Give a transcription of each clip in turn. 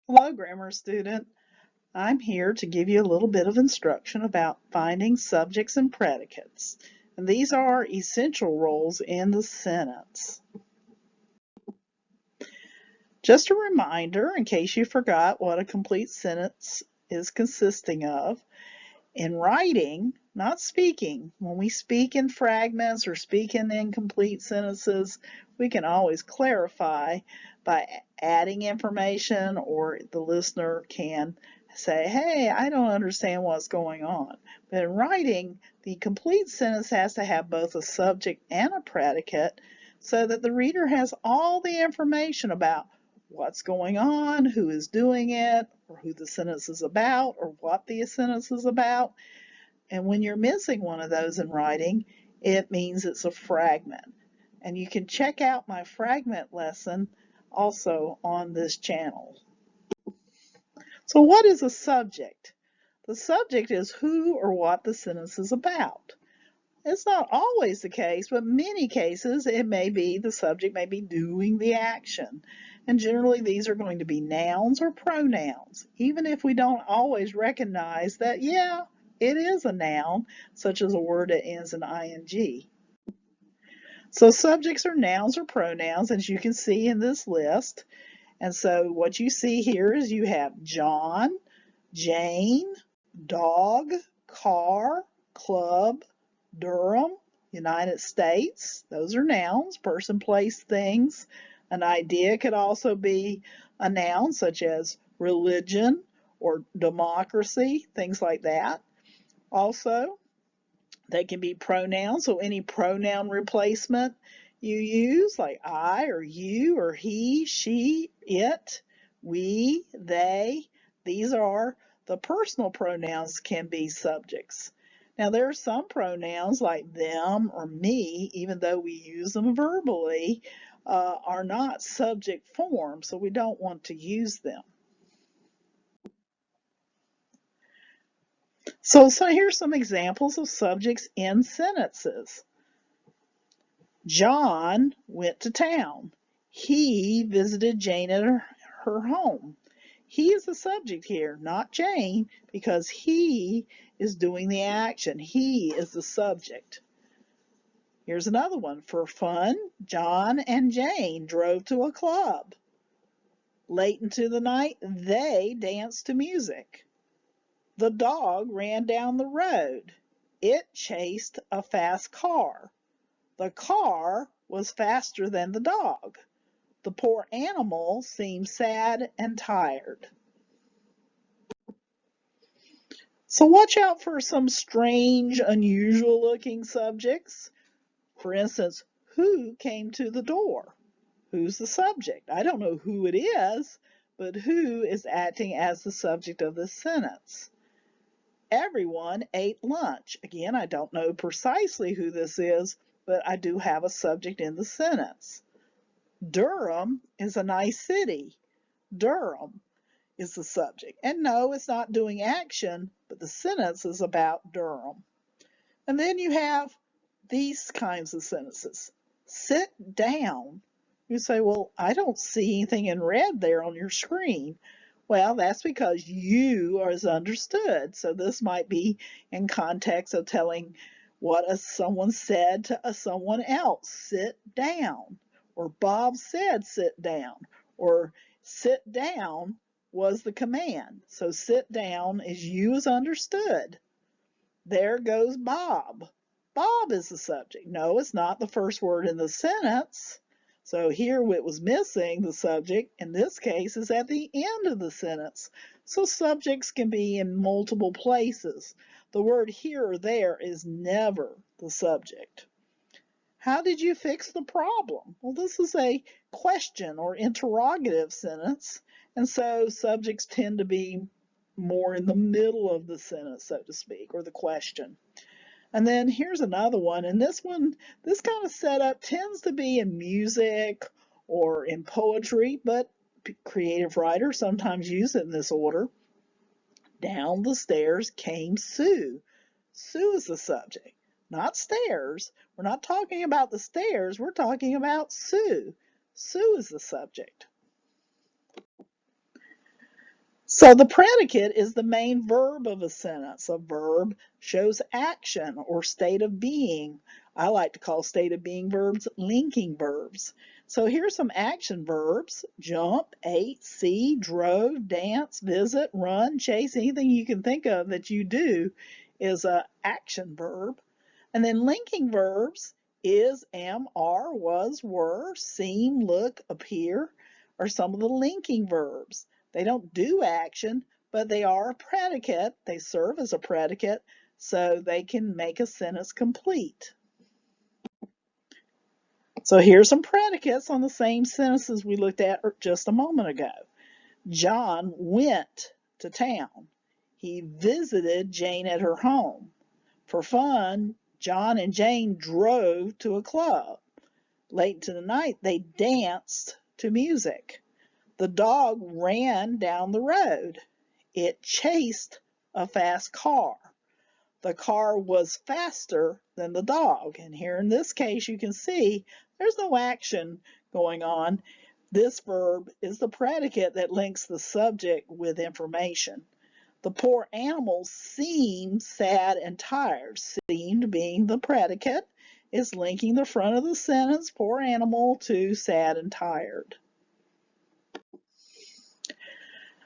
Hello, grammar student. I'm here to give you a little bit of instruction about finding subjects and predicates. And these are essential roles in the sentence. Just a reminder, in case you forgot what a complete sentence is consisting of, in writing, not speaking, when we speak in fragments or speak in incomplete sentences, we can always clarify by adding information, or the listener can say, hey, I don't understand what's going on. But in writing, the complete sentence has to have both a subject and a predicate so that the reader has all the information about what's going on, who is doing it, or who the sentence is about, or what the sentence is about. And when you're missing one of those in writing, it means it's a fragment. And you can check out my fragment lesson also on this channel. So what is a subject? The subject is who or what the sentence is about. It's not always the case, but many cases it may be the subject may be doing the action. And generally these are going to be nouns or pronouns, even if we don't always recognize that, yeah, it is a noun, such as a word that ends in ing. So subjects are nouns or pronouns, as you can see in this list. And so what you see here is you have John, Jane, dog, car, club, Durham, United States. Those are nouns, person, place, things. An idea could also be a noun, such as religion or democracy, things like that. Also, they can be pronouns, so any pronoun replacement you use, like I or you or he, she, it, we, they, these are the personal pronouns can be subjects. Now there are some pronouns like them or me, even though we use them verbally, are not subject form, so we don't want to use them. So here's some examples of subjects in sentences. John went to town. He visited Jane at her home. He is the subject here, not Jane, because he is doing the action. He is the subject. Here's another one. For fun, John and Jane drove to a club. Late into the night, they danced to music. The dog ran down the road. It chased a fast car. The car was faster than the dog. The poor animal seemed sad and tired. So watch out for some strange, unusual looking subjects. For instance, who came to the door? Who's the subject? I don't know who it is, but who is acting as the subject of this sentence? Everyone ate lunch. Again, I don't know precisely who this is, but I do have a subject in the sentence. Durham is a nice city. Durham is the subject. And no, it's not doing action, but the sentence is about Durham. And then you have these kinds of sentences. Sit down. You say, well, I don't see anything in red there on your screen. Well, that's because you are understood. So this might be in context of telling what someone said to someone else. Sit down. Or Bob said sit down. Or sit down was the command. So sit down is you as understood. There goes Bob. Bob is the subject. No, it's not the first word in the sentence. So here it was missing the subject. In this case, is at the end of the sentence. So subjects can be in multiple places. The word here or there is never the subject. How did you fix the problem? Well, this is a question or interrogative sentence, and so subjects tend to be more in the middle of the sentence, so to speak, or the question. And then here's another one, and this kind of setup tends to be in music or in poetry, but creative writers sometimes use it in this order. Down the stairs came Sue. Sue is the subject, not stairs. We're not talking about the stairs, we're talking about Sue. Sue is the subject. So the predicate is the main verb of a sentence. A verb shows action or state of being. I like to call state of being verbs linking verbs. So here's some action verbs: jump, ate, see, drove, dance, visit, run, chase. Anything you can think of that you do is an action verb. And then linking verbs: is, am, are, was, were, seem, look, appear are some of the linking verbs. They don't do action, but they are a predicate. They serve as a predicate, so they can make a sentence complete. So here's some predicates on the same sentences we looked at just a moment ago. John went to town. He visited Jane at her home. For fun, John and Jane drove to a club. Late into the night, they danced to music. The dog ran down the road. It chased a fast car. The car was faster than the dog. And here in this case, you can see there's no action going on. This verb is the predicate that links the subject with information. The poor animal seemed sad and tired. Seemed being the predicate is linking the front of the sentence, poor animal, to sad and tired.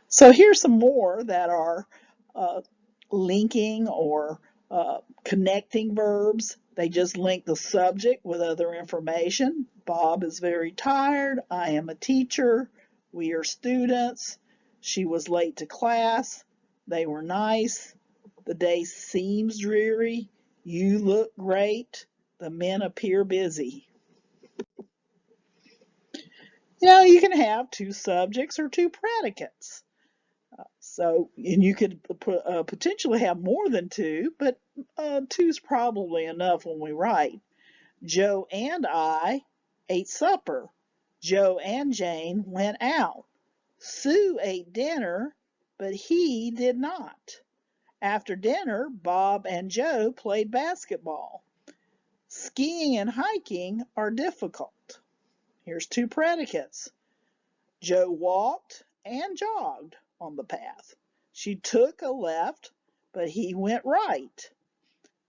So here's some more that are linking or connecting verbs. They just link the subject with other information. Bob is very tired. I am a teacher. We are students. She was late to class. They were nice. The day seems dreary. You look great. The men appear busy. You can have two subjects or two predicates. And you could potentially have more than two, but two's probably enough when we write. Joe and I ate supper. Joe and Jane went out. Sue ate dinner, but he did not. After dinner, Bob and Joe played basketball. Skiing and hiking are difficult. Here's two predicates. Joe walked and jogged on the path. She took a left, but he went right.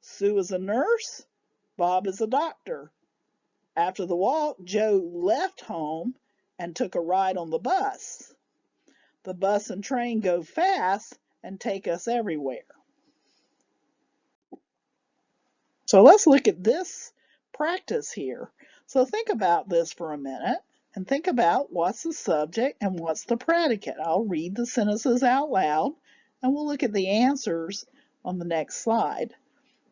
Sue is a nurse. Bob is a doctor. After the walk, Joe left home and took a ride on the bus. The bus and train go fast and take us everywhere. So let's look at this practice here. So think about this for a minute and think about what's the subject and what's the predicate. I'll read the sentences out loud and we'll look at the answers on the next slide.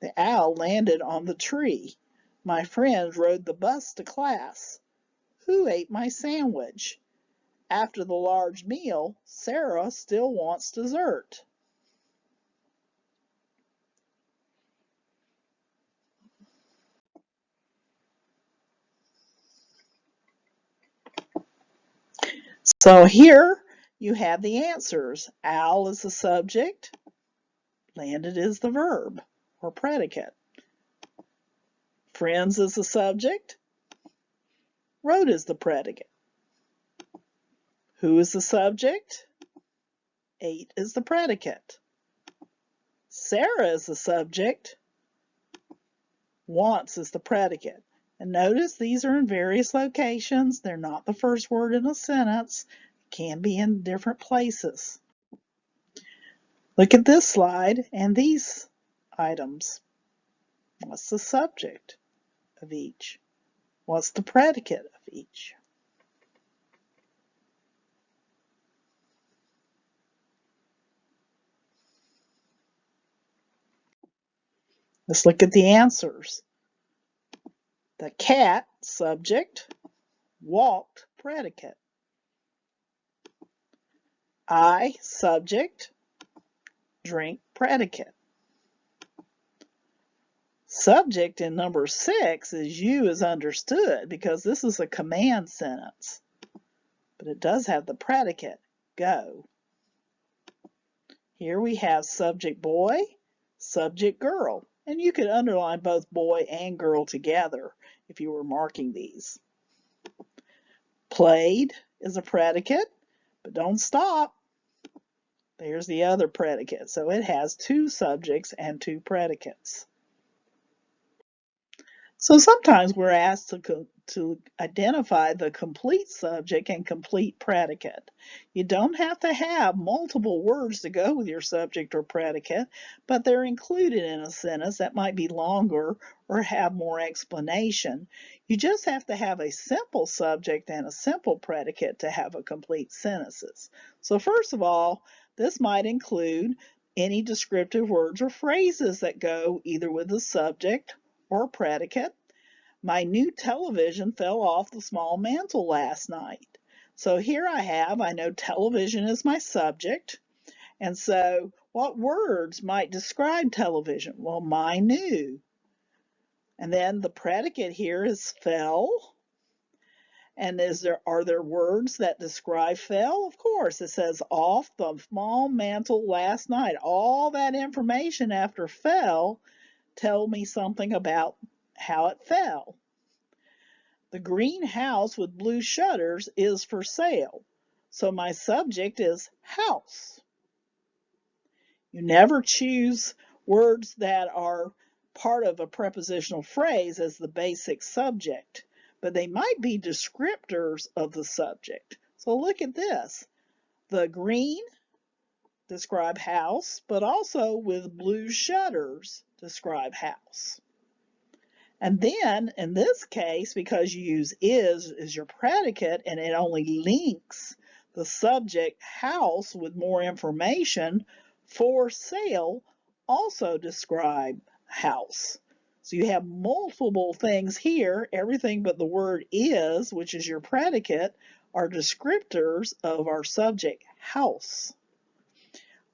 The owl landed on the tree. My friends rode the bus to class. Who ate my sandwich? After the large meal, Sarah still wants dessert. So here you have the answers. Owl is the subject. Landed is the verb or predicate. Friends is the subject. Rode is the predicate. Who is the subject? Ate is the predicate. Sarah is the subject. Wants is the predicate. And notice these are in various locations. They're not the first word in a sentence. Can be in different places. Look at this slide and these items. What's the subject of each? What's the predicate of each? Let's look at the answers. The cat, subject. Walked, predicate. I, subject. Drink, predicate. Subject in number 6 is you is understood because this is a command sentence. But it does have the predicate, go. Here we have subject boy, subject girl. And you could underline both boy and girl together if you were marking these. Played is a predicate, but don't stop. There's the other predicate. So it has two subjects and two predicates. So sometimes we're asked to identify the complete subject and complete predicate. You don't have to have multiple words to go with your subject or predicate, but they're included in a sentence that might be longer or have more explanation. You just have to have a simple subject and a simple predicate to have a complete sentences. So first of all, this might include any descriptive words or phrases that go either with the subject or predicate. My new television fell off the small mantel last night. So here I know television is my subject. And so what words might describe television? Well, my new. And then the predicate here is fell. And are there words that describe fell? Of course, it says off the small mantel last night. All that information after fell tell me something about how it fell. The green house with blue shutters is for sale. So my subject is house. You never choose words that are part of a prepositional phrase as the basic subject, but they might be descriptors of the subject. So look at this. The green describe house, but also with blue shutters describe house. And then, in this case, because you use is as your predicate and it only links the subject house with more information, for sale also describe house. So you have multiple things here. Everything but the word is, which is your predicate, are descriptors of our subject house.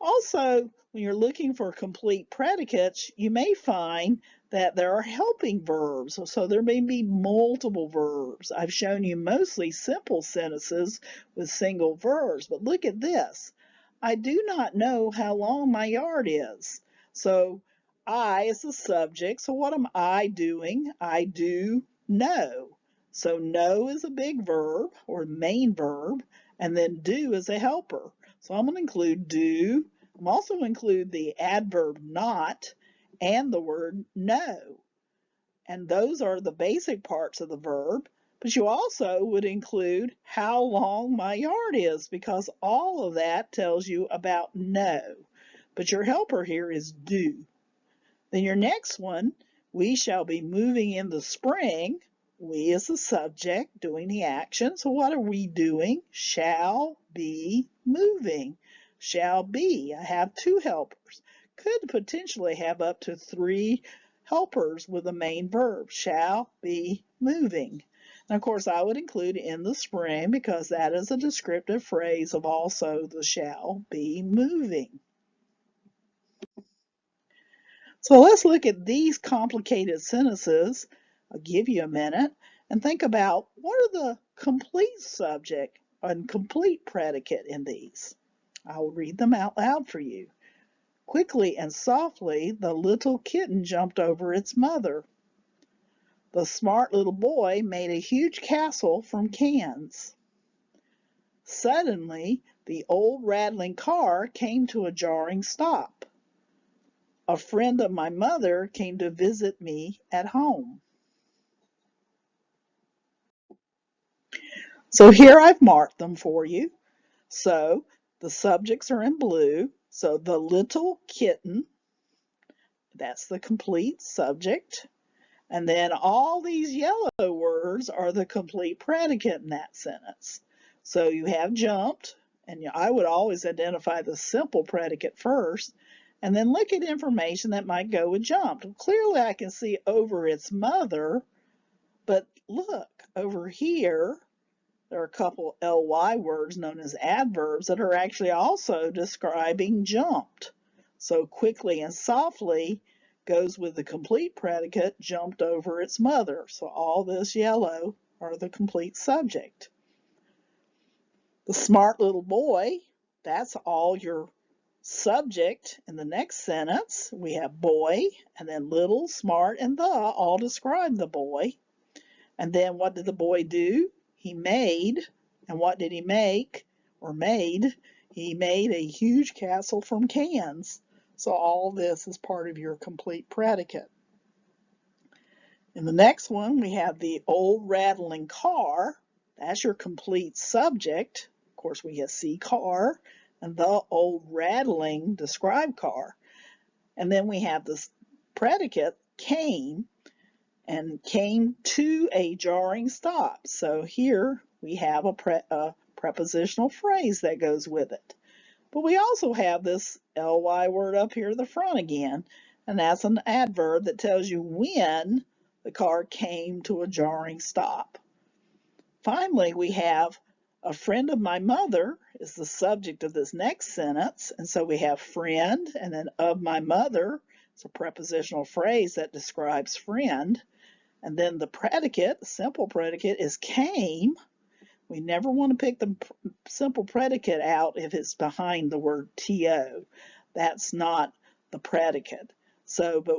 Also, when you're looking for complete predicates, you may find that there are helping verbs. So there may be multiple verbs. I've shown you mostly simple sentences with single verbs, but look at this. I do not know how long my yard is. So I is the subject. So what am I doing? I do know. So know is a big verb or main verb, and then do is a helper. So I'm going to include do. I'm also going to include the adverb not and the word know. And those are the basic parts of the verb. But you also would include how long my yard is, because all of that tells you about know. But your helper here is do. Then your next one, we shall be moving in the spring. We is the subject doing the action. So what are we doing? Shall be moving. Shall be. I have two helpers. Could potentially have up to three helpers with a main verb. Shall be moving. And of course, I would include in the spring because that is a descriptive phrase of also the shall be moving. So let's look at these complicated sentences. I'll give you a minute and think about what are the complete subject and complete predicate in these. I will read them out loud for you. Quickly and softly, the little kitten jumped over its mother. The smart little boy made a huge castle from cans. Suddenly, the old rattling car came to a jarring stop. A friend of my mother came to visit me at home. So here I've marked them for you. So the subjects are in blue. So the little kitten, that's the complete subject. And then all these yellow words are the complete predicate in that sentence. So you have jumped, and I would always identify the simple predicate first, and then look at information that might go with jumped. Clearly I can see over its mother, but look, over here, there are a couple ly words known as adverbs that are actually also describing jumped. So quickly and softly goes with the complete predicate, jumped over its mother. So all this yellow are the complete subject. The smart little boy, that's all your subject in the next sentence. We have boy, and then little, smart, and the all describe the boy. And then what did the boy do? He made. And what did he make or made? He made a huge castle from cans. So all this is part of your complete predicate. In the next one, we have the old rattling car. That's your complete subject. Of course, we see car and the old rattling describe car. And then we have this predicate came and came to a jarring stop. So here we have a prepositional phrase that goes with it. But we also have this ly word up here at the front again, and that's an adverb that tells you when the car came to a jarring stop. Finally, we have a friend of my mother is the subject of this next sentence, and so we have friend and then of my mother. It's a prepositional phrase that describes friend. And then the predicate, the simple predicate, is came. We never want to pick the simple predicate out if it's behind the word to. That's not the predicate. So, but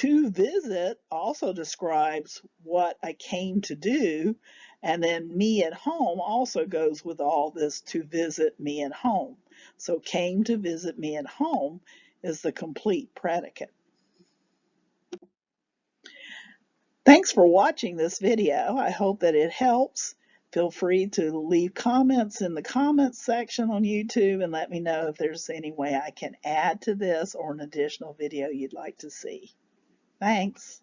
to visit also describes what I came to do, and then me at home also goes with all this, to visit me at home. So came to visit me at home is the complete predicate. Thanks for watching this video. I hope that it helps. Feel free to leave comments in the comments section on YouTube and let me know if there's any way I can add to this or an additional video you'd like to see. Thanks.